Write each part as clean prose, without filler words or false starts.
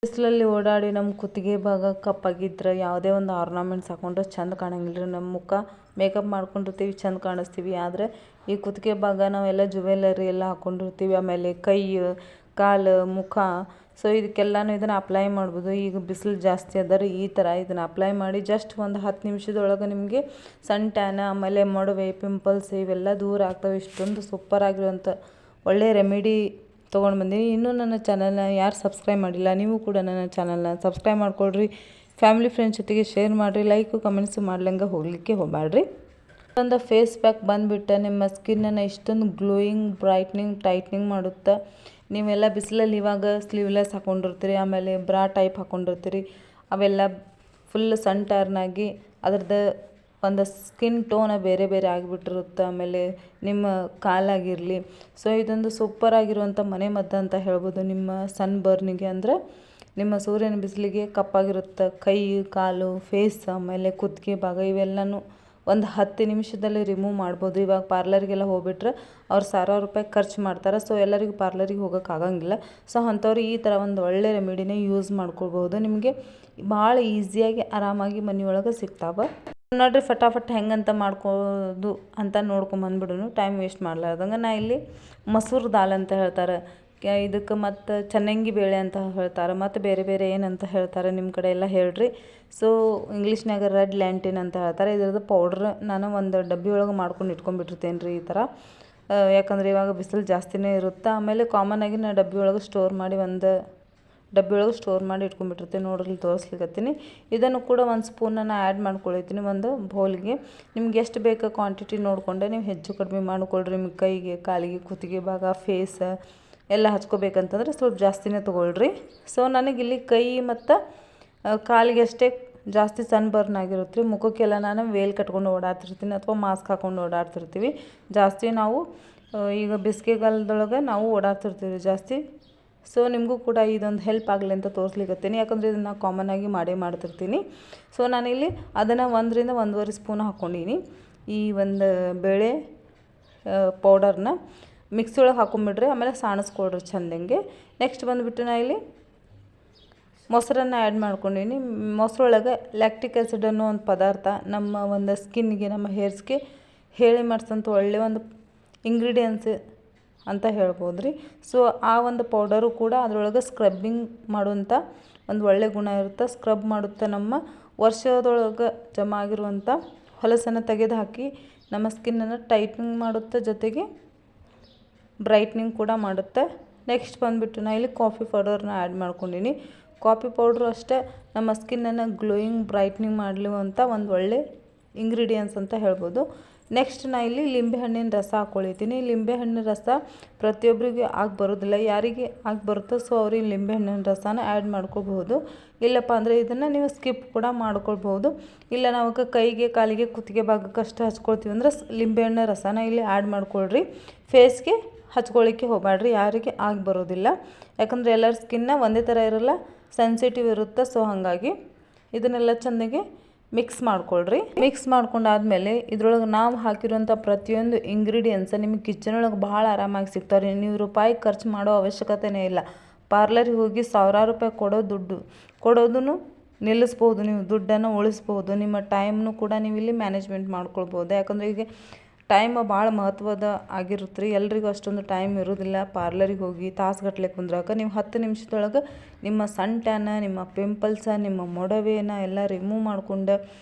ಬಿಸಿಲಲ್ಲಿ ಓಡಾಡಿ ನಮ್ಮ ಕುತ್ತಿಗೆ ಭಾಗ ಕಪ್ಪಾಗಿದ್ರೆ ಯಾವುದೇ ಒಂದು ಆರ್ನಮೆಂಟ್ಸ್ ಹಾಕೊಂಡ್ರೆ ಚಂದ ಕಾಣಂಗಿಲ್ಲ ರೀ. ನಮ್ಮ ಮುಖ ಮೇಕಪ್ ಮಾಡ್ಕೊಂಡಿರ್ತೀವಿ, ಚಂದ ಕಾಣಿಸ್ತೀವಿ. ಆದರೆ ಈ ಕುತ್ತಿಗೆ ಭಾಗ ನಾವೆಲ್ಲ ಜುವೆಲ್ಲರಿ ಎಲ್ಲ ಹಾಕ್ಕೊಂಡಿರ್ತೀವಿ. ಆಮೇಲೆ ಕೈ, ಕಾಲು, ಮುಖ, ಸೊ ಇದಕ್ಕೆಲ್ಲನೂ ಇದನ್ನು ಅಪ್ಲೈ ಮಾಡ್ಬೋದು. ಈಗ ಬಿಸಿಲು ಜಾಸ್ತಿ ಅದ ರೀ, ಈ ಥರ ಇದನ್ನು ಅಪ್ಲೈ ಮಾಡಿ ಜಸ್ಟ್ ಒಂದು 10 ನಿಮಿಷದೊಳಗೆ ನಿಮಗೆ ಸನ್ ಟ್ಯಾನ್, ಆಮೇಲೆ ಮೊಡವೆ, ಪಿಂಪಲ್ಸ್ ಇವೆಲ್ಲ ದೂರ ಆಗ್ತವೆ. ಇಷ್ಟೊಂದು ಸೂಪರ್ ಆಗಿರುವಂಥ ಒಳ್ಳೆ ರೆಮಿಡಿ ತೊಗೊಂಡು ಬಂದೀನಿ. ಇನ್ನೂ ನನ್ನ ಚಾನಲ್ನ ಯಾರು ಸಬ್ಸ್ಕ್ರೈಬ್ ಮಾಡಿಲ್ಲ, ನೀವು ಕೂಡ ನನ್ನ ಚಾನಲ್ನ ಸಬ್ಸ್ಕ್ರೈಬ್ ಮಾಡ್ಕೊಳ್ರಿ. ಫ್ಯಾಮಿಲಿ ಫ್ರೆಂಡ್ಸ್ ಜೊತೆಗೆ ಶೇರ್ ಮಾಡಿರಿ. ಲೈಕು ಕಮೆಂಟ್ಸು ಮಾಡ್ಲಂಗೆ ಹೋಗಲಿಕ್ಕೆ ಹೋಗಬೇಡ್ರಿ. ಒಂದು ಫೇಸ್ ಪ್ಯಾಕ್ ಬಂದುಬಿಟ್ಟು ನಿಮ್ಮ ಸ್ಕಿನ್ನನ್ನು ಇಷ್ಟೊಂದು ಗ್ಲೋಯಿಂಗ್, ಬ್ರೈಟ್ನಿಂಗ್, ಟೈಟ್ನಿಂಗ್ ಮಾಡುತ್ತೆ. ನೀವೆಲ್ಲ ಬಿಸಿಲಲ್ಲಿ ಇವಾಗ ಸ್ಲೀವ್ಲೆಸ್ ಹಾಕ್ಕೊಂಡಿರ್ತೀರಿ, ಆಮೇಲೆ ಬ್ರಾ ಟೈಪ್ ಹಾಕ್ಕೊಂಡಿರ್ತೀರಿ. ಅವೆಲ್ಲ ಫುಲ್ ಸನ್ ಟರ್ನಾಗಿ ಅದ್ರದ್ದು ಒಂದು ಸ್ಕಿನ್ ಟೋನ ಬೇರೆ ಬೇರೆ ಆಗಿಬಿಟ್ಟಿರುತ್ತೆ. ಆಮೇಲೆ ನಿಮ್ಮ ಕಾಲಾಗಿರಲಿ, ಸೊ ಇದೊಂದು ಸೂಪರ್ ಆಗಿರುವಂಥ ಮನೆಮದ್ದು ಅಂತ ಹೇಳ್ಬೋದು ನಿಮ್ಮ ಸನ್ ಬರ್ನಿಗೆ. ಅಂದರೆ ನಿಮ್ಮ ಸೂರ್ಯನ ಬಿಸಿಲಿಗೆ ಕಪ್ಪಾಗಿರುತ್ತೆ ಕೈ, ಕಾಲು, ಫೇಸ್, ಆಮೇಲೆ ಕುತ್ತಿಗೆ ಭಾಗ ಇವೆಲ್ಲನೂ ಒಂದು 10 ನಿಮಿಷದಲ್ಲಿ ರಿಮೂವ್ ಮಾಡ್ಬೋದು. ಇವಾಗ ಪಾರ್ಲರಿಗೆಲ್ಲ ಹೋಗ್ಬಿಟ್ರೆ ಅವ್ರು 1000 ರೂಪಾಯಿ ಖರ್ಚು ಮಾಡ್ತಾರೆ. ಸೊ ಎಲ್ಲರಿಗೂ ಪಾರ್ಲರಿಗೆ ಹೋಗೋಕ್ಕಾಗಂಗಿಲ್ಲ. ಸೊ ಅಂಥವ್ರು ಈ ಥರ ಒಂದು ಒಳ್ಳೆ ರೆಮಿಡಿನೇ ಯೂಸ್ ಮಾಡ್ಕೊಳ್ಬೋದು. ನಿಮಗೆ ಭಾಳ ಈಸಿಯಾಗಿ ಆರಾಮಾಗಿ ಮನೆಯೊಳಗೆ ಸಿಗ್ತಾವೆ. ನೋಡಿರಿ ಫಟಾಫಟ್ ಹೆಂಗಂತ ಮಾಡ್ಕೋದು ಅಂತ ನೋಡ್ಕೊಂಬಂದ್ಬಿಡೋನು, ಟೈಮ್ ವೇಸ್ಟ್ ಮಾಡ್ಲಾರ್ದಂಗೆ. ನಾ ಇಲ್ಲಿ ಮಸೂರ್ ದಾಲ್ ಅಂತ ಹೇಳ್ತಾರೆ ಇದಕ್ಕೆ, ಮತ್ತು ಚನ್ನಂಗಿ ಬೇಳೆ ಅಂತ ಹೇಳ್ತಾರೆ, ಮತ್ತು ಬೇರೆ ಬೇರೆ ಏನಂತ ಹೇಳ್ತಾರೆ ನಿಮ್ಮ ಕಡೆ ಎಲ್ಲ ಹೇಳ್ರಿ. ಸೊ ಇಂಗ್ಲೀಷ್ನಾಗ ರೆಡ್ ಲ್ಯಾಂಟಿನ್ ಅಂತ ಹೇಳ್ತಾರೆ. ಇದ್ರದ್ದು ಪೌಡ್ರ್ ನಾನು ಒಂದು ಡಬ್ಬಿ ಒಳಗೆ ಮಾಡ್ಕೊಂಡು ಇಟ್ಕೊಂಡ್ಬಿಟ್ಟಿರ್ತೇನೆ ರೀ ಈ ಥರ. ಯಾಕಂದರೆ ಇವಾಗ ಬಿಸಿಲು ಜಾಸ್ತಿನೇ ಇರುತ್ತೆ. ಆಮೇಲೆ ಕಾಮನ್ನಾಗಿ ನಾನು ಡಬ್ಬಿ ಒಳಗೆ ಸ್ಟೋರ್ ಮಾಡಿ ಇಟ್ಕೊಂಡ್ಬಿಟ್ಟಿರ್ತೀನಿ. ನೋಡ್ರಿ ತೋರಿಸ್ಲಿಕ್ಕತ್ತೀನಿ. ಇದನ್ನು ಕೂಡ ಒಂದು ಸ್ಪೂನನ್ನು ಆ್ಯಡ್ ಮಾಡ್ಕೊಳ್ತೀನಿ ಒಂದು ಬೌಲ್ಗೆ. ನಿಮ್ಗೆ ಎಷ್ಟು ಬೇಕು ಕ್ವಾಂಟಿಟಿ ನೋಡಿಕೊಂಡೆ ನೀವು ಹೆಚ್ಚು ಕಡಿಮೆ ಮಾಡ್ಕೊಳ್ರಿ. ನಿಮ್ಮ ಕೈಗೆ, ಕಾಲಿಗೆ, ಕುತ್ತಿಗೆ ಭಾಗ, ಫೇಸ್ ಎಲ್ಲ ಹಚ್ಕೋಬೇಕಂತಂದ್ರೆ ಸ್ವಲ್ಪ ಜಾಸ್ತಿನೇ ತೊಗೊಳ್ರಿ. ಸೊ ನನಗಿಲ್ಲಿ ಕೈ ಮತ್ತು ಕಾಲಿಗೆ ಅಷ್ಟೇ ಜಾಸ್ತಿ ಸನ್ ಬರ್ನ್ ಆಗಿರುತ್ತೆ ರೀ. ಮುಖಕ್ಕೆಲ್ಲ ನಾನು ವೇಲ್ ಕಟ್ಕೊಂಡು ಓಡಾಡ್ತಿರ್ತೀನಿ ಅಥವಾ ಮಾಸ್ಕ್ ಹಾಕ್ಕೊಂಡು ಓಡಾಡ್ತಿರ್ತೀವಿ ಜಾಸ್ತಿ. ನಾವು ಈಗ ಬೇಸಿಗೆಗಾಲದೊಳಗೆ ನಾವು ಓಡಾಡ್ತಿರ್ತೀವಿ ಜಾಸ್ತಿ. ಸೊ ನಿಮಗೂ ಕೂಡ ಇದೊಂದು ಹೆಲ್ಪ್ ಆಗಲಿ ಅಂತ ತೋರಿಸ್ಲಿಕ್ಕತ್ತೀನಿ. ಯಾಕಂದರೆ ಇದನ್ನು ಕಾಮನ್ನಾಗಿ ಮಾಡ್ತಿರ್ತೀನಿ. ಸೊ ನಾನಿಲ್ಲಿ ಅದನ್ನು 1 ರಿಂದ 1.5 ಸ್ಪೂನ್ ಹಾಕ್ಕೊಂಡೀನಿ. ಈ ಒಂದು ಬೇಳೆ ಪೌಡರ್ನ ಮಿಕ್ಸಿ ಒಳಗೆ ಹಾಕೊಂಡ್ಬಿಡ್ರಿ. ಆಮೇಲೆ ಸಾಣಿಸ್ಕೊಳ್ರಿ ಚೆಂದಂಗೆ. ನೆಕ್ಸ್ಟ್ ಬಂದುಬಿಟ್ಟು ನಾ ಇಲ್ಲಿ ಮೊಸರನ್ನು ಆ್ಯಡ್ ಮಾಡ್ಕೊಂಡೀನಿ. ಮೊಸರೊಳಗೆ ಲ್ಯಾಕ್ಟಿಕ್ ಆ್ಯಸಿಡ್ ಅನ್ನೋ ಒಂದು ಪದಾರ್ಥ ನಮ್ಮ ಒಂದು ಸ್ಕಿನ್ಗೆ, ನಮ್ಮ ಹೇರ್ಸ್ಗೆ ಹೇಳಿ ಮಾಡಿಸೋಂಥ ಒಳ್ಳೆಯ ಒಂದು ಇಂಗ್ರೀಡಿಯೆಂಟ್ಸ್ ಅಂತ ಹೇಳ್ಬೋದು ರೀ. ಸೊ ಆ ಒಂದು ಪೌಡರು ಕೂಡ ಅದರೊಳಗೆ ಸ್ಕ್ರಬ್ಬಿಂಗ್ ಮಾಡುವಂಥ ಒಂದು ಒಳ್ಳೆ ಗುಣ ಇರುತ್ತೆ. ಸ್ಕ್ರಬ್ ಮಾಡುತ್ತೆ, ನಮ್ಮ ವರ್ಷದೊಳಗೆ ಜಮಾ ಆಗಿರುವಂಥ ಹೊಲಸನ್ನು ತೆಗೆದು ಹಾಕಿ ನಮ್ಮ ಸ್ಕಿನ್ನನ್ನು ಟೈಟ್ನಿಂಗ್ ಮಾಡುತ್ತೆ, ಜೊತೆಗೆ ಬ್ರೈಟ್ನಿಂಗ್ ಕೂಡ ಮಾಡುತ್ತೆ. ನೆಕ್ಸ್ಟ್ ಬಂದುಬಿಟ್ಟು ನಾನು ಇಲ್ಲಿ ಕಾಫಿ ಪೌಡರ್ನ ಆ್ಯಡ್ ಮಾಡ್ಕೊಂಡೀನಿ. ಕಾಫಿ ಪೌಡ್ರು ಅಷ್ಟೇ ನಮ್ಮ ಸ್ಕಿನ್ನನ್ನು ಗ್ಲೋಯಿಂಗ್, ಬ್ರೈಟ್ನಿಂಗ್ ಮಾಡಲಿರುವಂಥ ಒಂದು ಒಳ್ಳೆ ಇಂಗ್ರೀಡಿಯೆಂಟ್ಸ್ ಅಂತ ಹೇಳ್ಬೋದು. ನೆಕ್ಸ್ಟ್ ನಾನು ಇಲ್ಲಿ ಲಿಂಬೆಹಣ್ಣಿನ ರಸ ಹಾಕ್ಕೊಳಿತೀನಿ. ಲಿಂಬೆಹಣ್ಣಿನ ರಸ ಪ್ರತಿಯೊಬ್ಬರಿಗೆ ಆಗಿ ಬರೋದಿಲ್ಲ, ಯಾರಿಗೆ ಆಗಿ ಬರುತ್ತೋ ಸೊ ಅವ್ರಿಗೆ ಲಿಂಬೆಹಣ್ಣಿನ ರಸನ ಆ್ಯಡ್ ಮಾಡ್ಕೊಳ್ಬಹುದು. ಇಲ್ಲಪ್ಪ ಅಂದರೆ ಇದನ್ನು ನೀವು ಸ್ಕಿಪ್ ಕೂಡ ಮಾಡ್ಕೊಳ್ಬೋದು. ಇಲ್ಲ ನಾವು ಕೈಗೆ, ಕಾಲಿಗೆ, ಕುತ್ತಿಗೆ ಭಾಗಕ್ಕಷ್ಟು ಹಚ್ಕೊಳ್ತೀವಿ ಅಂದರೆ ಲಿಂಬೆಹಣ್ಣಿನ ರಸನ ಇಲ್ಲಿ ಆ್ಯಡ್ ಮಾಡ್ಕೊಳ್ರಿ. ಫೇಸ್ಗೆ ಹಚ್ಕೊಳ್ಳಿಕ್ಕೆ ಹೋಗಬೇಡ್ರಿ, ಯಾರಿಗೆ ಆಗಿ ಬರೋದಿಲ್ಲ. ಯಾಕಂದರೆ ಎಲ್ಲರ ಸ್ಕಿನ್ನ ಒಂದೇ ಥರ ಇರೋಲ್ಲ, ಸೆನ್ಸಿಟಿವ್ ಇರುತ್ತೆ. ಸೊ ಹಾಗಾಗಿ ಇದನ್ನೆಲ್ಲ ಚೆಂದಾಗಿ ಮಿಕ್ಸ್ ಮಾಡ್ಕೊಳ್ರಿ. ಮಿಕ್ಸ್ ಮಾಡ್ಕೊಂಡಾದ್ಮೇಲೆ ಇದ್ರೊಳಗೆ ನಾವು ಹಾಕಿರುವಂಥ ಪ್ರತಿಯೊಂದು ಇಂಗ್ರೀಡಿಯೆಂಟ್ಸ್ ನಿಮಗೆ ಕಿಚನ್ ಒಳಗೆ ಭಾಳ ಆರಾಮಾಗಿ ಸಿಗ್ತಾವೆ. ನೀವು ರೂಪಾಯಿ ಖರ್ಚು ಮಾಡೋ ಅವಶ್ಯಕತೆನೇ ಇಲ್ಲ. ಪಾರ್ಲರಿಗೆ ಹೋಗಿ 1000 ರೂಪಾಯಿ ಕೊಡೋದನ್ನು ನಿಲ್ಲಿಸ್ಬೋದು. ನೀವು ದುಡ್ಡನ್ನು ಉಳಿಸ್ಬೋದು. ನಿಮ್ಮ ಟೈಮ್ನು ಕೂಡ ನೀವು ಇಲ್ಲಿ ಮ್ಯಾನೇಜ್ಮೆಂಟ್ ಮಾಡ್ಕೊಳ್ಬೋದು. ಯಾಕಂದರೆ ಈಗ ಟೈಮ್ ಭಾಳ ಮಹತ್ವದ ಆಗಿರುತ್ತೆ ರೀ. ಎಲ್ರಿಗೂ ಅಷ್ಟೊಂದು ಟೈಮ್ ಇರೋದಿಲ್ಲ ಪಾರ್ಲರಿಗೆ ಹೋಗಿ ತಾಸುಗಟ್ಟಲೆ ಕುಂದ್ರಾಕ. ನೀವು 10 ನಿಮಿಷದೊಳಗೆ ನಿಮ್ಮ ಸನ್ ಟ್ಯಾನ, ನಿಮ್ಮ ಪಿಂಪಲ್ಸ, ನಿಮ್ಮ ಮೊಡವೆನ ಎಲ್ಲ ರಿಮೂವ್ ಮಾಡ್ಕೊಂಡು,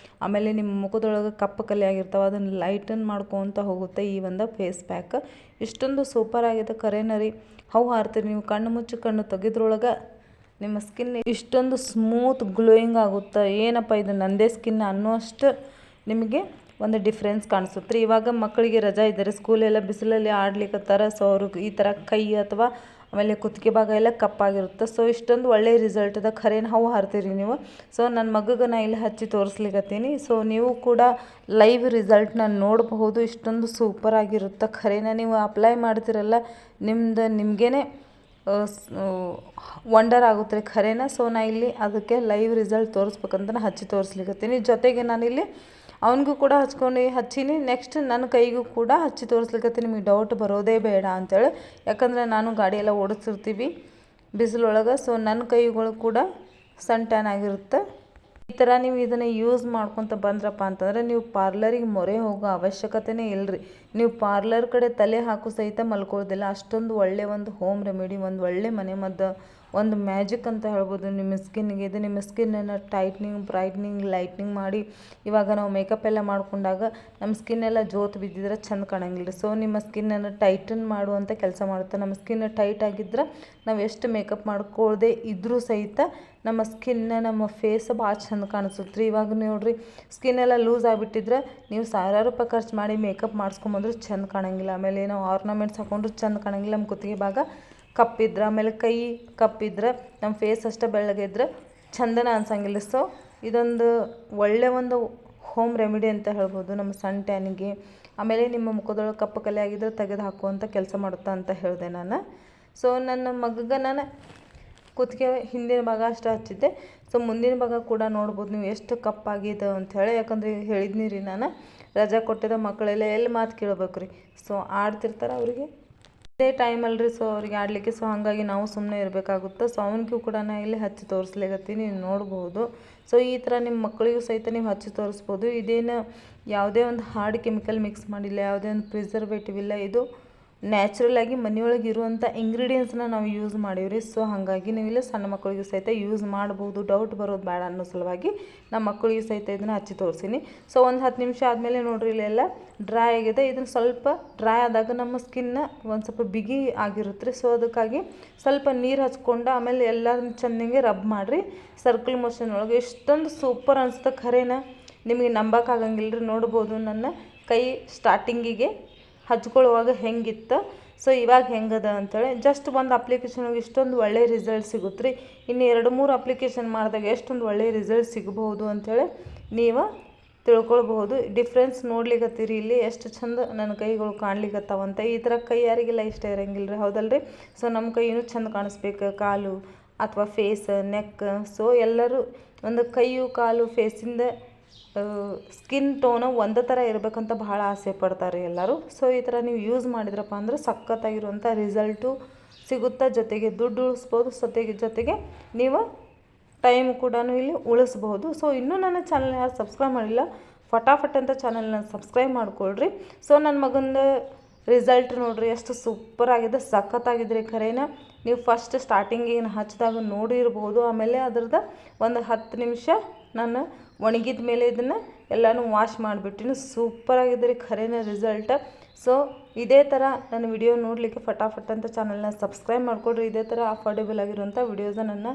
ಆಮೇಲೆ ನಿಮ್ಮ ಮುಖದೊಳಗೆ ಕಪ್ಪು ಕಲೆ ಆಗಿರ್ತಾವೆ ಅದನ್ನು ಲೈಟನ್ ಮಾಡ್ಕೊತ ಹೋಗುತ್ತೆ ಈ ಒಂದು ಫೇಸ್ ಪ್ಯಾಕ್. ಇಷ್ಟೊಂದು ಸೂಪರ್ ಆಗಿದೆ, ಕರೇನ ರೀ. ಹೌ ಹಾರ್ತೀರಿ ನೀವು ಕಣ್ಣು ಮುಚ್ಚಿ ಕಣ್ಣು ತೆಗೆದ್ರೊಳಗೆ ನಿಮ್ಮ ಸ್ಕಿನ್ ಇಷ್ಟೊಂದು ಸ್ಮೂತ್ ಗ್ಲೋಯಿಂಗ್ ಆಗುತ್ತೆ. ಏನಪ್ಪ ಇದು ನಂದೇ ಸ್ಕಿನ್ ಅನ್ನೋಷ್ಟು ನಿಮಗೆ ಒಂದು ಡಿಫ್ರೆನ್ಸ್ ಕಾಣಿಸುತ್ತೆ ರೀ. ಇವಾಗ ಮಕ್ಕಳಿಗೆ ರಜಾ ಇದ್ದಾರೆ, ಸ್ಕೂಲೆಲ್ಲ ಬಿಸಿಲಲ್ಲಿ ಆಡ್ಲಿಕ್ಕತ್ತಾರೆ. ಸೊ ಅವ್ರಿಗೆ ಈ ಥರ ಕೈ ಅಥವಾ ಆಮೇಲೆ ಕುತ್ತಿಗೆ ಭಾಗ ಎಲ್ಲ ಕಪ್ಪಾಗಿರುತ್ತೆ. ಸೊ ಇಷ್ಟೊಂದು ಒಳ್ಳೆಯ ರಿಸಲ್ಟ್ ಅದ, ಖರೇನ ಹೌ ಹಾರ್ತೀರಿ ನೀವು. ಸೊ ನನ್ನ ಮಗಗೆ ನಾ ಇಲ್ಲಿ ಹಚ್ಚಿ ತೋರಿಸ್ಲಿಕ್ಕತ್ತೀನಿ. ಸೊ ನೀವು ಕೂಡ ಲೈವ್ ರಿಸಲ್ಟ್ನ ನೋಡಬಹುದು. ಇಷ್ಟೊಂದು ಸೂಪರ್ ಆಗಿರುತ್ತೆ, ಖರೇನ ನೀವು ಅಪ್ಲೈ ಮಾಡ್ತಿರಲ್ಲ ನಿಮಗೇನೆ ವಂಡರ್ ಆಗುತ್ತೆ ರೀ, ಖರೇನ. ಸೊ ನಾ ಇಲ್ಲಿ ಅದಕ್ಕೆ ಲೈವ್ ರಿಸಲ್ಟ್ ತೋರಿಸ್ಬೇಕಂತ ನಾನು ಹಚ್ಚಿ ತೋರಿಸ್ಲಿಕ್ಕತ್ತೀನಿ. ಜೊತೆಗೆ ನಾನಿಲ್ಲಿ ಅವನಿಗೂ ಕೂಡ ಹಚ್ಚೀನಿ. ನೆಕ್ಸ್ಟ್ ನನ್ನ ಕೈಗೂ ಕೂಡ ಹಚ್ಚಿ ತೋರಿಸ್ಲಿಕ್ಕತ್ತೀನಿ, ನಿಮಗೆ ಡೌಟ್ ಬರೋದೇ ಬೇಡ ಅಂಥೇಳಿ. ಯಾಕಂದರೆ ನಾನು ಗಾಡಿ ಎಲ್ಲ ಓಡಿಸ್ತಿರ್ತೀವಿ, ಬಿಸಿಲೊಳಗೆ. ಸೊ ನನ್ನ ಕೈಗಳು ಕೂಡ ಸನ್ ಟ್ಯಾನ್ ಆಗಿರುತ್ತೆ. ಈ ಥರ ನೀವು ಇದನ್ನು ಯೂಸ್ ಮಾಡ್ಕೊತ ಬಂದ್ರಪ್ಪ ಅಂತಂದರೆ ನೀವು ಪಾರ್ಲರಿಗೆ ಮೊರೆ ಹೋಗೋ ಅವಶ್ಯಕತೆನೇ ಇಲ್ಲರಿ. ನೀವು ಪಾರ್ಲರ್ ಕಡೆ ತಲೆ ಹಾಕೋ ಸಹಿತ ಮಲ್ಕೊಳ್ಳೋದಿಲ್ಲ. ಅಷ್ಟೊಂದು ಒಳ್ಳೆಯ ಒಂದು ಹೋಮ್ ರೆಮಿಡಿ, ಒಂದು ಒಳ್ಳೆ ಮನೆಮದ್ದು, ಒಂದು ಮ್ಯಾಜಿಕ್ ಅಂತ ಹೇಳ್ಬೋದು ನಿಮ್ಮ ಸ್ಕಿನ್ನಿಗೆ. ಇದು ನಿಮ್ಮ ಸ್ಕಿನ್ನನ್ನು ಟೈಟ್ನಿಂಗ್, ಬ್ರೈಟ್ನಿಂಗ್, ಲೈಟ್ನಿಂಗ್ ಮಾಡಿ, ಇವಾಗ ನಾವು ಮೇಕಪ್ ಎಲ್ಲ ಮಾಡ್ಕೊಂಡಾಗ ನಮ್ಮ ಸ್ಕಿನ್ನೆಲ್ಲ ಜೋತು ಬಿದ್ದಿದ್ರೆ ಚೆಂದ ಕಾಣಂಗಿಲ್ಲ. ಸೊ ನಿಮ್ಮ ಸ್ಕಿನ್ನನ್ನು ಟೈಟನ್ ಮಾಡುವಂಥ ಕೆಲಸ ಮಾಡುತ್ತೆ. ನಮ್ಮ ಸ್ಕಿನ್ ಟೈಟ್ ಆಗಿದ್ರೆ ನಾವು ಎಷ್ಟು ಮೇಕಪ್ ಮಾಡ್ಕೊಳ್ಳದೆ ಇದ್ರೂ ಸಹಿತ ನಮ್ಮ ಸ್ಕಿನ್ನ, ನಮ್ಮ ಫೇಸ್ ಭಾಳ ಚೆಂದ ಕಾಣಿಸುತ್ತೆ ರೀ. ಇವಾಗ ನೋಡಿರಿ, ಸ್ಕಿನ್ನೆಲ್ಲ ಲೂಸ್ ಆಗಿಬಿಟ್ಟಿದ್ರೆ ನೀವು ಸಾವಿರಾರು ರೂಪಾಯಿ ಖರ್ಚು ಮಾಡಿ ಮೇಕಪ್ ಮಾಡಿಸ್ಕೊಂಬಂದ್ರೂ ಚೆಂದ ಕಾಣಂಗಿಲ್ಲ. ಆಮೇಲೆ ನಾವು ಆರ್ನಮೆಂಟ್ಸ್ ಹಾಕೊಂಡ್ರು ಚೆಂದ ಕಾಣಂಗಿಲ್ಲ. ನಮ್ಮ ಕುತ್ತಿಗೆ ಭಾಗ ಕಪ್ಪಿದ್ರೆ, ಆಮೇಲೆ ಕೈ ಕಪ್ಪಿದ್ರೆ, ನಮ್ಮ ಫೇಸ್ ಅಷ್ಟೇ ಬೆಳ್ಳಗಿದ್ರೆ ಚಂದನ ಅನ್ಸಂಗಿಲ್ಲ. ಸೊ ಇದೊಂದು ಒಳ್ಳೆಯ ಒಂದು ಹೋಮ್ ರೆಮಿಡಿ ಅಂತ ಹೇಳ್ಬೋದು ನಮ್ಮ ಸನ್ ಟ್ಯಾನಿಗೆ. ಆಮೇಲೆ ನಿಮ್ಮ ಮುಖದೊಳಗೆ ಕಪ್ಪು ಕಲೆ ಆಗಿದ್ರೆ ತೆಗೆದು ಹಾಕುವಂಥ ಕೆಲಸ ಮಾಡುತ್ತಾ ಅಂತ ಹೇಳಿದೆ ನಾನು. ಸೊ ನನ್ನ ಮಗಗೆ ನಾನು ಕುತ್ತಿಗೆ ಹಿಂದಿನ ಭಾಗ ಅಷ್ಟು ಹಚ್ಚಿದ್ದೆ. ಸೊ ಮುಂದಿನ ಭಾಗ ಕೂಡ ನೋಡ್ಬೋದು ನೀವು ಎಷ್ಟು ಕಪ್ಪಾಗಿದೆ ಅಂಥೇಳಿ. ಯಾಕಂದರೆ ಹೇಳಿದ್ನಿ ರೀ ನಾನು, ರಜಾ ಕೊಟ್ಟಿದ್ದ ಮಕ್ಕಳೆಲ್ಲ ಎಲ್ಲಿ ಮಾತು ಕೇಳ್ಬೇಕು ರೀ. ಸೊ ಆಡ್ತಿರ್ತಾರೆ, ಅವರಿಗೆ ಇದೇ ಟೈಮ್ ಅಲ್ರಿ. ಸೊ ಅವ್ರಿಗೆ ಆಡಲಿಕ್ಕೆ. ಸೊ ಹಾಗಾಗಿ ನಾವು ಸುಮ್ಮನೆ ಇರಬೇಕಾಗುತ್ತೆ. ಸೊ ಅವನಿಗೂ ಕೂಡ ನಾನು ಇಲ್ಲಿ ಹಚ್ಚಿ ತೋರಿಸ್ಲಿಕತ್ತೀನಿ, ನೀವು ನೋಡ್ಬೋದು. ಸೊ ಈ ಥರ ನಿಮ್ಮ ಮಕ್ಕಳಿಗೂ ಸಹಿತ ನೀವು ಹಚ್ಚಿ ತೋರಿಸ್ಬೋದು. ಇದೇನು ಯಾವುದೇ ಒಂದು ಹಾರ್ಡ್ ಕೆಮಿಕಲ್ ಮಿಕ್ಸ್ ಮಾಡಿಲ್ಲ, ಯಾವುದೇ ಒಂದು ಪ್ರಿಸರ್ವೇಟಿವ್ ಇಲ್ಲ. ಇದು ನ್ಯಾಚುರಲಾಗಿ ಮನೆಯೊಳಗೆ ಇರುವಂಥ ಇಂಗ್ರೀಡಿಯೆಂಟ್ಸ್ನ ನಾವು ಯೂಸ್ ಮಾಡೀವ್ರಿ. ಸೊ ಹಾಗಾಗಿ ನೀವು ಇಲ್ಲ ಸಣ್ಣ ಮಕ್ಕಳಿಗೂ ಸಹಿತ ಯೂಸ್ ಮಾಡ್ಬೋದು. ಡೌಟ್ ಬರೋದು ಬೇಡ ಅನ್ನೋ ಸಲುವಾಗಿ ನಮ್ಮ ಮಕ್ಕಳಿಗೂ ಸಹಿತ ಇದನ್ನು ಹಚ್ಚಿ ತೋರಿಸೀನಿ. ಸೊ ಒಂದು 10 ನಿಮಿಷ ಆದಮೇಲೆ ನೋಡ್ರಿ, ಇಲ್ಲೆಲ್ಲ ಡ್ರೈ ಆಗಿದೆ. ಇದನ್ನು ಸ್ವಲ್ಪ ಡ್ರೈ ಆದಾಗ ನಮ್ಮ ಸ್ಕಿನ್ನ ಒಂದು ಸ್ವಲ್ಪ ಬಿಗಿ ಆಗಿರುತ್ತೆ ರೀ. ಸೊ ಅದಕ್ಕಾಗಿ ಸ್ವಲ್ಪ ನೀರು ಹಚ್ಕೊಂಡು ಆಮೇಲೆ ಎಲ್ಲದನ್ನ ಚೆನ್ನಾಗಿ ರಬ್ ಮಾಡಿರಿ ಸರ್ಕಲ್ ಮೋಷನ್ ಒಳಗೆ. ಎಷ್ಟೊಂದು ಸೂಪರ್ ಅನಿಸುತ್ತೆ ಖರೇನ, ನಿಮಗೆ ನಂಬೋಕ್ಕಾಗಂಗಿಲ್ಲ ರೀ. ನೋಡ್ಬೋದು ನನ್ನ ಕೈ ಸ್ಟಾರ್ಟಿಂಗಿಗೆ ಹಚ್ಕೊಳ್ಳುವಾಗ ಹೆಂಗಿತ್ತು, ಸೊ ಇವಾಗ ಹೆಂಗದ ಅಂತೇಳಿ. ಜಸ್ಟ್ ಒಂದು ಅಪ್ಲಿಕೇಶನ್ಗೆ ಇಷ್ಟೊಂದು ಒಳ್ಳೆಯ ರಿಸಲ್ಟ್ ಸಿಗುತ್ತೆ ರೀ. ಇನ್ನು 2-3 ಅಪ್ಲಿಕೇಶನ್ ಮಾಡಿದಾಗ ಎಷ್ಟೊಂದು ಒಳ್ಳೆಯ ರಿಸಲ್ಟ್ ಸಿಗಬಹುದು ಅಂಥೇಳಿ ನೀವು ತಿಳ್ಕೊಳ್ಬಹುದು. ಡಿಫ್ರೆನ್ಸ್ ನೋಡ್ಲಿಕ್ಕತ್ತೀರಿ ಇಲ್ಲಿ ಎಷ್ಟು ಚಂದ ನನ್ನ ಕೈಗಳು ಕಾಣ್ಲಿಕ್ಕತ್ತಾವಂತ. ಈ ಥರ ಕೈ ಯಾರಿಗೆಲ್ಲ ಇಷ್ಟ ಇರೋಂಗಿಲ್ಲ ರೀ, ಹೌದಲ್ರಿ. ಸೊ ನಮ್ಮ ಕೈಯೂ ಚಂದ ಕಾಣಿಸ್ಬೇಕು, ಕಾಲು ಅಥವಾ ಫೇಸ್, ನೆಕ್. ಸೊ ಎಲ್ಲರೂ ಒಂದು ಕೈಯು ಕಾಲು ಫೇಸಿಂದ ಸ್ಕಿನ್ ಟೋನು ಒಂದೇ ಥರ ಇರಬೇಕಂತ ಭಾಳ ಆಸೆ ಪಡ್ತಾರೆ ಎಲ್ಲರೂ. ಸೊ ಈ ಥರ ನೀವು ಯೂಸ್ ಮಾಡಿದ್ರಪ್ಪ ಅಂದ್ರೆ ಸಖತ್ತಾಗಿರುವಂಥ ರಿಸಲ್ಟು ಸಿಗುತ್ತೆ. ಜೊತೆಗೆ ದುಡ್ಡು ಉಳಿಸ್ಬೋದು, ಜೊತೆಗೆ ನೀವು ಟೈಮ್ ಕೂಡ ಇಲ್ಲಿ ಉಳಿಸ್ಬೋದು. ಸೊ ಇನ್ನೂ ನನ್ನ ಚಾನಲ್ ಯಾರು ಸಬ್ಸ್ಕ್ರೈಬ್ ಮಾಡಿಲ್ಲ, ಫಟಾಫಟ್ ಅಂತ ಚಾನಲ್ನ ಸಬ್ಸ್ಕ್ರೈಬ್ ಮಾಡ್ಕೊಳ್ರಿ. ಸೊ ನನ್ನ ಮಗಂದು ರಿಸಲ್ಟ್ ನೋಡಿರಿ ಎಷ್ಟು ಸೂಪರಾಗಿದೆ, ಸಖತ್ತಾಗಿದ್ರಿ ಖರೇನ. ನೀವು ಫಸ್ಟ್ ಸ್ಟಾರ್ಟಿಂಗ್ ಏನು ಹಚ್ಚಿದಾಗ ನೋಡಿರ್ಬೋದು. ಆಮೇಲೆ ಅದ್ರದ್ದು ಒಂದು 10 ನಿಮಿಷ ನಾನು ಒಣಗಿದ ಮೇಲೆ ಇದನ್ನು ಎಲ್ಲನೂ ವಾಶ್ ಮಾಡಿಬಿಟ್ಟಿನಿ. ಸೂಪರಾಗಿದ್ರಿ ಖರೇನ ರಿಸಲ್ಟ್. ಸೊ ಇದೇ ಥರ ನನ್ನ ವಿಡಿಯೋ ನೋಡಲಿಕ್ಕೆ ಫಟಾಫಟ್ ಅಂತ ಚಾನಲ್ನ ಸಬ್ಸ್ಕ್ರೈಬ್ ಮಾಡಿಕೊಡ್ರಿ. ಇದೇ ಥರ ಅಫೋರ್ಡೆಬಲ್ ಆಗಿರುವಂಥ ವಿಡಿಯೋಸ ನನ್ನ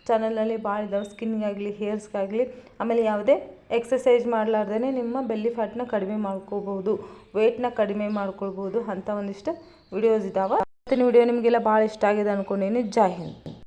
ಚಾನಲ್ನಲ್ಲಿ ಭಾಳ ಇದ್ದಾವೆ, ಸ್ಕಿನ್ಗಾಗಲಿ ಹೇರ್ಸ್ಗಾಗಲಿ. ಆಮೇಲೆ ಯಾವುದೇ ಎಕ್ಸಸೈಸ್ ಮಾಡಲಾರ್ದೇ ನಿಮ್ಮ ಬೆಲ್ಲಿ ಫ್ಯಾಟ್ನ ಕಡಿಮೆ ಮಾಡ್ಕೋಬೋದು, ವೆಯ್ಟ್ನ ಕಡಿಮೆ ಮಾಡ್ಕೊಳ್ಬೋದು ಅಂತ ಒಂದಿಷ್ಟು ವಿಡಿಯೋಸ್ ಇದ್ದಾವೆ. ಇವತ್ತಿನ ವಿಡಿಯೋ ನಿಮಗೆಲ್ಲ ಭಾಳ ಇಷ್ಟ ಆಗಿದೆ ಅಂದ್ಕೊಂಡೀನಿ. ಜೈ ಹಿಂದ್.